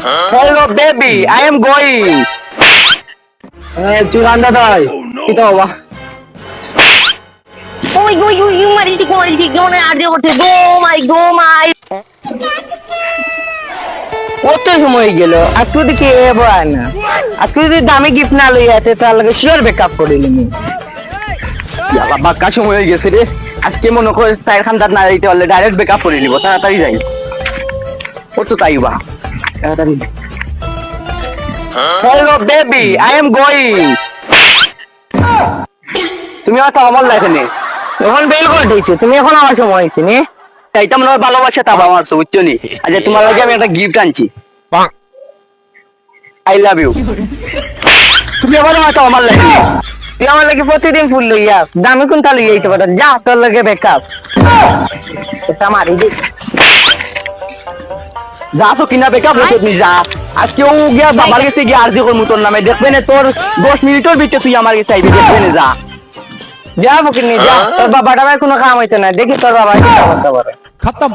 Hello baby, I am going. Chiranda dai. Kita bawa. ওই ওই ওই ইউ মারি ঠিক মানে আর দিয়ে করতে গো মাই কত সময় গেল আজকে দেখি এবার না আজকে যদি দামি গিফট না লই আতে তার লাগে শিওর ব্যাকআপ করে নিনি বাবা বাক্কা সময় হয়ে গেছে রে আজকে মনে করে টায়ার খান্দার না যাইতে পারলে ডাইরেক্ট ব্যাকআপ করে নিব তাড়াতাড়ি যাই কত তাই বা তাড়াতাড়ি hello baby I am going তুমি আর আমার লাইফে নেই এখন বেল করে দিয়েছে তুমি এখন আমার সময় হয়েছে নি এইটা মনে হয় ভালোবাসা তা আমার বুঝছো নি আচ্ছা তোমার লাগে আমি একটা গিফট আনছি আই লাভ ইউ তুমি আবার হয়তো আমার লাগে তুই আমার লাগে প্রতিদিন ফুল লইয়া দামি কোনটা লইয়া এইতে পারো যা তোর লাগে ব্যাকআপ এটা মারি দে যা সো কিনা ব্যাকআপ হচ্ছে তুই যা আজকে ও গিয়া বাবার কাছে গিয়া আরজি করমু তোর নামে দেখবে না তোর 10 মিনিটের ভিতরে তুই আমার কাছে আইবি দেখবে না যা যা বকিনি যা তোর বাবাটা ভাই কোনো কাম হইতো না দেখি তোর বাবা কি করতে পারে खत्म।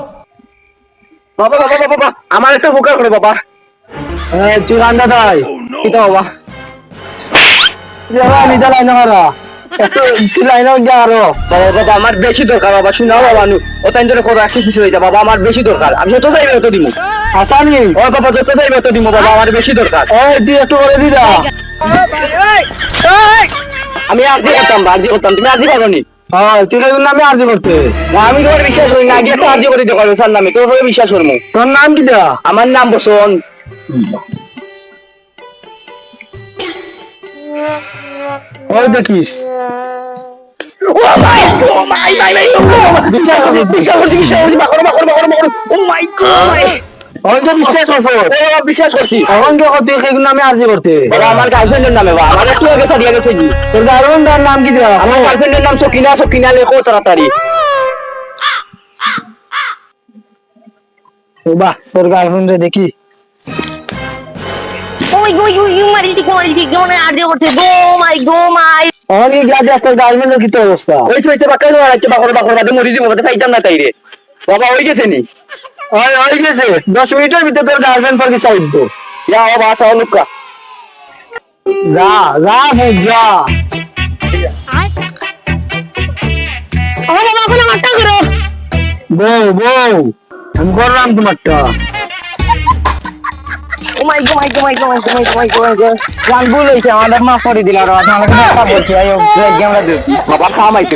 বাবা বাবা বাবা আমার একটা উপকার করে বাবা চিরান্দা দাই এটা বাবা যারা নিদা লাইন হারা এত কি লাইন যারো বাবা বাবা আমার বেশি দরকার বাবা শুনাও বাবা নু ও তাই জন্য করো একটু কিছু হইতা বাবা আমার বেশি দরকার আমি তো চাইবে তো দিমু আসানি ও বাবা যত চাইবে তো দিমু বাবা আমার বেশি দরকার এই তুই একটু করে দিদা আমি আরজি করতাম তুমি আরজি করো নি হ্যাঁ তুই এর নামে আরজি করতে আমি তোর বিশ্বাস করি না আগে তো আরজি করে দেখো স্যার নামে তোর উপরে বিশ্বাস করমু তোর নাম কি দা আমার নাম বসন ওই দেখিস ও মাই বিশ্বাস করছি ও মাই গড ওই তো বিশ্বাস করছো ও বিশ্বাস করছি এখন কি তুই এগুলো নামে আরজি করতে বাবা আমার গার্লফ্রেন্ডের নামে বাবা আমার একটু আগে সারিয়া গেছে কি তোর গার্লফ্রেন্ডের নাম কি দেওয়া আমার গার্লফ্রেন্ডের নাম সকিনা লেখো তাড়াতাড়ি বাহ তোর গার্লফ্রেন্ডে দেখি ওই ওই ওই ইউ মারি ঠিক মানে আর দিয়ে করতে গো মাই অনেক গ্লাজে তোর গার্লফ্রেন্ডের কি তো অবস্থা ওই তো বাকাই হচ্ছে বাকর বাদে মরি দিব কথা পাইতাম না তাই রে বাবা হই গেছে নি হই গেছে 10 মিনিটের ভিতরে তোর গার্লফ্রেন্ড তোর কি চাইবো যা ও বাসা অনুকা যা যা ও বাবা কোন মাথা করো বউ আমি করলাম তোমারটা ও মাই গো জান ভুল হয়েছে আমাদের মা করে দিল আর আমাকে বলছি বাবা খামাইছে